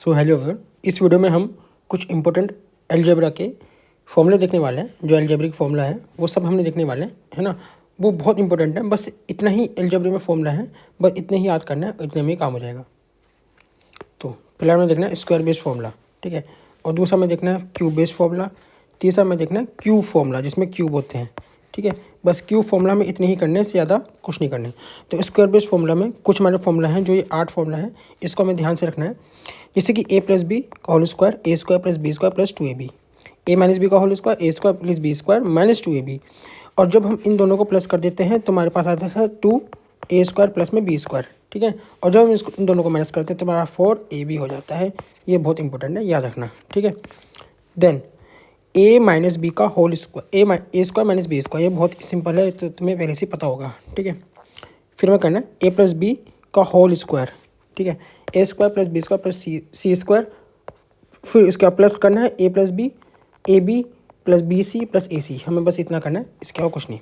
So hello everyone, इस video में हम कुछ इंपॉर्टेंट अलजेब्रा के फॉर्मूले देखने वाले हैं। जो अलजेब्रिक फॉर्मूला है वो सब हमने देखने वाले हैं, है ना। वो बहुत इंपॉर्टेंट है, बस इतना ही अलजेब्रा में फॉर्मूला है, बस इतने ही याद करना है, इतने में ही काम हो जाएगा। तो पहला हमें देखना है स्क्वायर बेस फॉर्मूला, ठीक है। और दूसरा में देखना है क्यूब बेस फॉर्मूला। तीसरा में देखना है क्यूब फॉर्मूला जिसमें क्यूब होते हैं, ठीक है। बस क्यूब फॉर्मूला में इतने ही करने से ज़्यादा कुछ नहीं करने। तो स्क्वायर बेस फॉर्मूला में कुछ हमारे फॉर्मूला हैं, जो ये 8 फॉर्मूला है, इसको हमें ध्यान से रखना है। जैसे कि a प्लस बी का whole square A square plus B square plus 2ab, A minus B का whole square A square plus B square minus 2ab। और जब हम इन दोनों को प्लस कर देते हैं तो हमारे पास आता है 2a स्क्वायर प्लस में बी स्क्वायर, ठीक है। और जब हम इन दोनों को माइनस करते हैं तो हमारा 4ab हो जाता है। ये बहुत इंपॉर्टेंट है, याद रखना, ठीक है। देन a माइनस बी का whole square A square minus B square, ये बहुत सिंपल है, तो तुम्हें पहले से पता होगा, ठीक है। फिर हमें करना है a प्लस बी का होल स्क्वायर, ठीक है। A square plus B square plus C square. फिर इसका प्लस करना है A plus B, A B plus B C plus A C. हमें बस इतना करना है, इसके अलावा कुछ नहीं।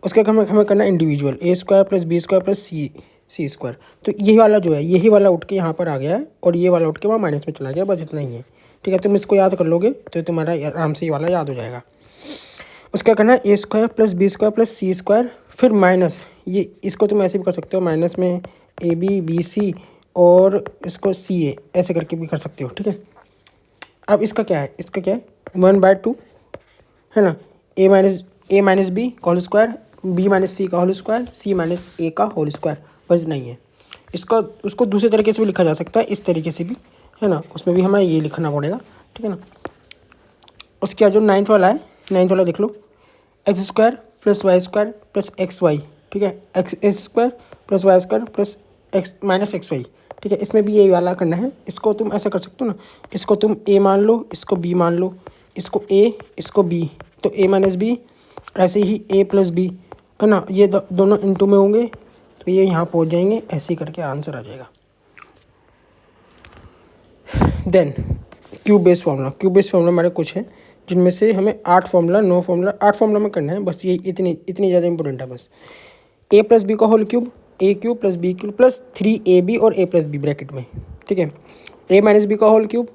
उसके हमें करना है individual A square plus B square plus C square. तो यही वाला जो है, यही वाला उठ के यहाँ पर आ गया है और ये वाला उठ के वहाँ माइनस में चला गया, बस इतना ही है, ठीक है। तुम इसको याद कर लोगे तो तुम्हारा आराम से ये वाला याद हो जाएगा। उसका करना है A square plus B square plus C square, फिर माइनस ये, इसको तुम ऐसे भी कर सकते हो, माइनस में ए बी बी सी और इसको सी ए ऐसे करके भी कर सकते हो, ठीक है। अब इसका क्या है, इसका क्या है 1/2, है ना। ए माइनस बी का होल स्क्वायर, बी माइनस सी का होल स्क्वायर, सी माइनस ए का होल स्क्वायर, बस नहीं है। इसका उसको दूसरे तरीके से भी लिखा जा सकता है, इस तरीके से भी, है ना। उसमें भी हमें ये लिखना पड़ेगा, ठीक है ना। उसके बाद जो 9th वाला है, 9th वाला देख लो, X square plus Y square plus X Y, ठीक है। X square plus Y square plus X minus X Y, ठीक है। इसमें भी ये वाला करना है। इसको तुम ऐसा कर सकते हो ना, इसको तुम ए मान लो, इसको बी मान लो, इसको ए इसको बी, तो ए माइनस बी, ऐसे ही ए प्लस बी, है ना। ये दोनों इनटू में होंगे तो ये यहाँ पहुँच जाएंगे, ऐसे ही करके आंसर आ जाएगा। Then cube base formula, cube base formula हमारे कुछ हैं, जिनमें से हमें 8 फॉर्मूला 9 फॉर्मूला 8 फॉर्मूला में करना है, बस ये इतनी ज़्यादा इंपॉर्टेंट है। बस ए प्लस बी का whole cube, A cube plus B cube plus 3ab और ए प्लस बी ब्रैकेट में, ठीक है। ए माइनस बी का whole cube,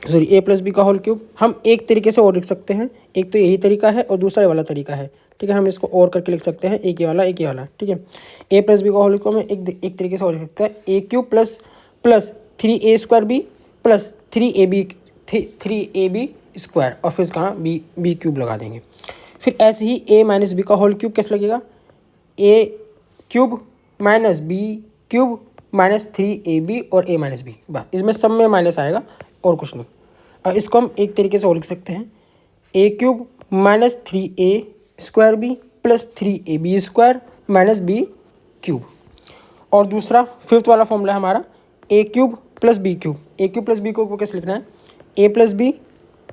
sorry A plus B का होल क्यूब हम एक तरीके से और लिख सकते हैं। एक तो यही तरीका है और दूसरा वाला तरीका है, ठीक है। हम इसको और करके लिख सकते हैं, एक ये वाला एक ये वाला, ठीक है। ए प्लस बी का होल क्यूब में एक तरीके से और लिख सकते हैं, A cube plus 3a square B plus 3ab square, और फिर कहाँ बी क्यूब लगा देंगे। फिर ऐसे ही ए माइनस बी का होल क्यूब कैसे लगेगा, A cube minus B cube minus 3ab और ए माइनस बी, बस इसमें सब में माइनस आएगा और कुछ नहीं। अब इसको हम एक तरीके से और लिख सकते हैं, A cube minus 3a square B plus 3ab square minus B cube. और दूसरा 5th वाला फॉर्मूला है हमारा A cube plus B cube. A cube plus B cube को कैसे लिखना है, ए प्लस बी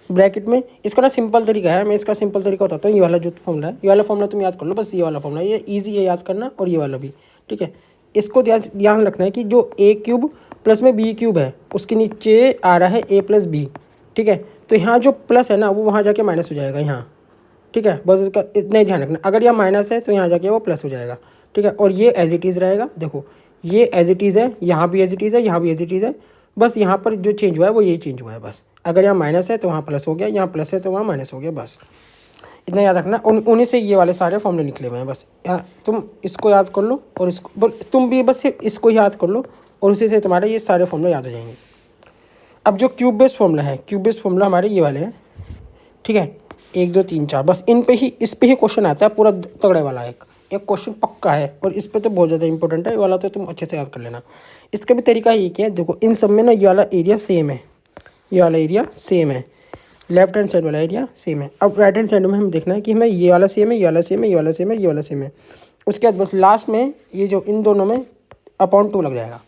ब्रैकेट में, इसका ना सिंपल तरीका है, मैं इसका सिंपल तरीका बताता हूँ। ये वाला जो फॉर्मूला है, ये वाला फॉर्मूला तुम याद कर लो, बस ये वाला फॉर्मूला, ये इजी है याद करना, और ये वाला भी, ठीक है। इसको ध्यान रखना है कि जो ए क्यूब प्लस में बी क्यूब है उसके नीचे आ रहा है ए प्लस बी, ठीक है। तो यहाँ जो प्लस है ना वो वहाँ जाके माइनस हो जाएगा यहाँ, ठीक है। बस उसका इतना ही ध्यान रखना, अगर यहाँ माइनस है तो यहाँ जाके वो प्लस हो जाएगा, ठीक है। और ये एज इट इज़ रहेगा, देखो ये एज इट इज़ है, यहाँ भी एज इट इज़ है, यहाँ भी एज इट इज़ है, बस यहाँ पर जो चेंज हुआ है वो यही चेंज हुआ है बस। अगर यहाँ माइनस है तो वहाँ प्लस हो गया, यहाँ प्लस है तो वहाँ माइनस हो गया, बस इतना याद रखना। उन्हीं से ये वाले सारे फॉर्मूले निकले हुए हैं, बस तुम इसको याद कर लो और इसको तुम भी बस सिर्फ इसको याद कर लो और उसी से तुम्हारे ये सारे फॉर्मूले याद हो जाएंगे। अब जो क्यूब बेस फॉर्मूला है, क्यूब बेस फॉर्मूला हमारे ये वाले हैं, ठीक है। 1 2 3 4, बस इस पे ही क्वेश्चन आता है पूरा तगड़े वाला, एक क्वेश्चन पक्का है, और इस पे तो बहुत ज़्यादा इंपॉर्टेंट है, ये वाला तो तुम अच्छे से याद कर लेना। इसका भी तरीका ये क्या है, देखो इन सब में ना ये वाला एरिया सेम है, ये वाला एरिया सेम है, लेफ्ट हैंड साइड वाला एरिया सेम है। अब राइट हैंड साइड में हमें देखना है कि हमें ये वाला सेम है, ये वाला सेम है, ये वाला सेम है, ये वाला सेम है। उसके बाद बस लास्ट में ये जो इन दोनों में अपॉन 2 लग जाएगा।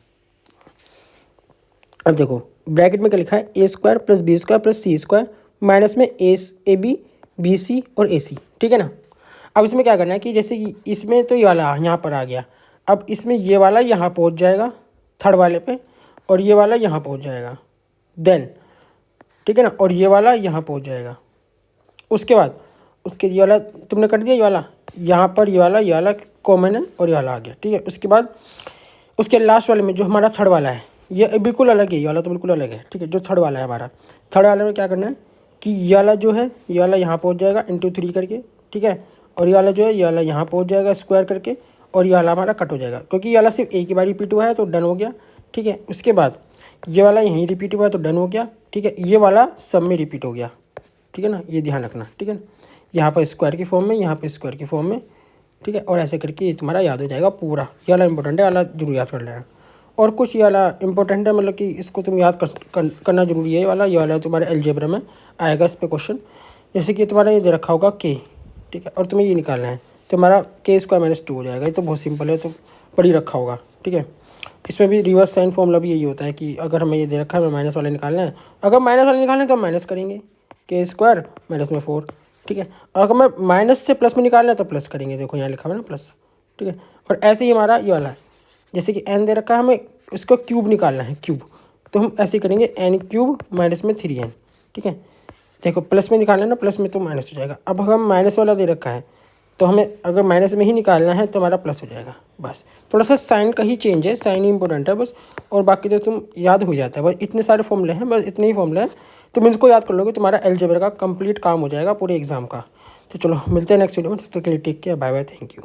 अब देखो ब्रैकेट में क्या लिखा है, A square plus B square plus C square minus में ए बी बी सी और ए सी, ठीक है ना। अब इसमें क्या करना है कि जैसे कि इसमें तो ये वाला यहाँ पर आ गया, अब इसमें ये वाला यहाँ पहुँच जाएगा थर्ड वाले पे, और ये वाला यहाँ पहुँच जाएगा, देन ठीक है ना, और ये वाला यहाँ पहुँच जाएगा। उसके बाद उसके ये वाला तुमने कर दिया, ये वाला यहाँ पर, ये वाला कॉमन है और ये वाला आ गया, ठीक है। उसके बाद उसके लास्ट वाले में जो हमारा थर्ड वाला है ये बिल्कुल अलग है, ये वाला तो बिल्कुल अलग है, ठीक है। जो थर्ड वाला है हमारा, थर्ड वाले में क्या करना है कि ये वाला जो है, ये वाला यहाँ पहुँच जाएगा इंटू 3 करके, ठीक है। और ये वाला जो है, ये वाला यहाँ पहुँच जाएगा स्क्वायर करके, और ये वाला हमारा कट हो जाएगा, क्योंकि ये वाला सिर्फ एक ही बार रिपीट हुआ है तो डन हो गया, ठीक है। उसके बाद ये वाला यहीं रिपीट हुआ है तो डन हो गया, ठीक है। ये वाला सब में रिपीट हो गया, ठीक है ना, ये ध्यान रखना, ठीक है। यहाँ पर स्क्वायर की फॉर्म में, यहाँ पर स्क्वायर की फॉर्म में, ठीक है। और ऐसे करके ये तुम्हारा याद हो जाएगा पूरा। ये वाला इंपॉर्टेंट है, वाला जरूर याद कर लेना। और कुछ ये वाला इंपॉर्टेंट है, मतलब कि इसको तुम याद करना जरूरी है। ये वाला तुम्हारे अलजेब्रा में आएगा इस पर क्वेश्चन। जैसे कि तुम्हारा ये दे रखा होगा के, ठीक है, और तुम्हें ये निकालना है, तुम्हारा के स्क्वायर माइनस 2 हो जाएगा। ये तो बहुत सिंपल है, तो पढ़ ही रखा होगा, ठीक है। इसमें भी रिवर्स साइन फॉर्मूला भी यही होता है कि अगर हमें ये दे रखा है, हमें माइनस वाले निकालना है, अगर माइनस वाले निकालना है तो हम माइनस करेंगे, के स्क्वायर माइनस में 4, ठीक है। और अगर मैं माइनस से प्लस में निकालना है तो प्लस करेंगे, देखो यहाँ लिखा हुआ है ना प्लस, ठीक है। और ऐसे ही हमारा ये वाला है, जैसे कि एन दे रखा है, हमें इसको क्यूब निकालना है, क्यूब, तो हम ऐसे करेंगे एन क्यूब माइनस में 3n, ठीक है। देखो प्लस में निकालना है ना, प्लस में तो माइनस हो जाएगा। अब हम माइनस वाला दे रखा है तो हमें अगर माइनस में ही निकालना है तो हमारा प्लस हो जाएगा। बस थोड़ा सा साइन का ही चेंज है, साइन ही इंपॉर्टेंट है बस, और बाकी तो तुम याद हो जाता है। बस इतने सारे फॉर्मूले हैं, बस इतने ही फॉर्मूले हैं, तुम इनको याद कर लोगे, तुम्हारा अलजेब्रा का कंप्लीट काम हो जाएगा पूरे एग्जाम का। तो चलो मिलते हैं नेक्स्ट वीडियो में, तब तक के लिए take care, bye bye, thank you.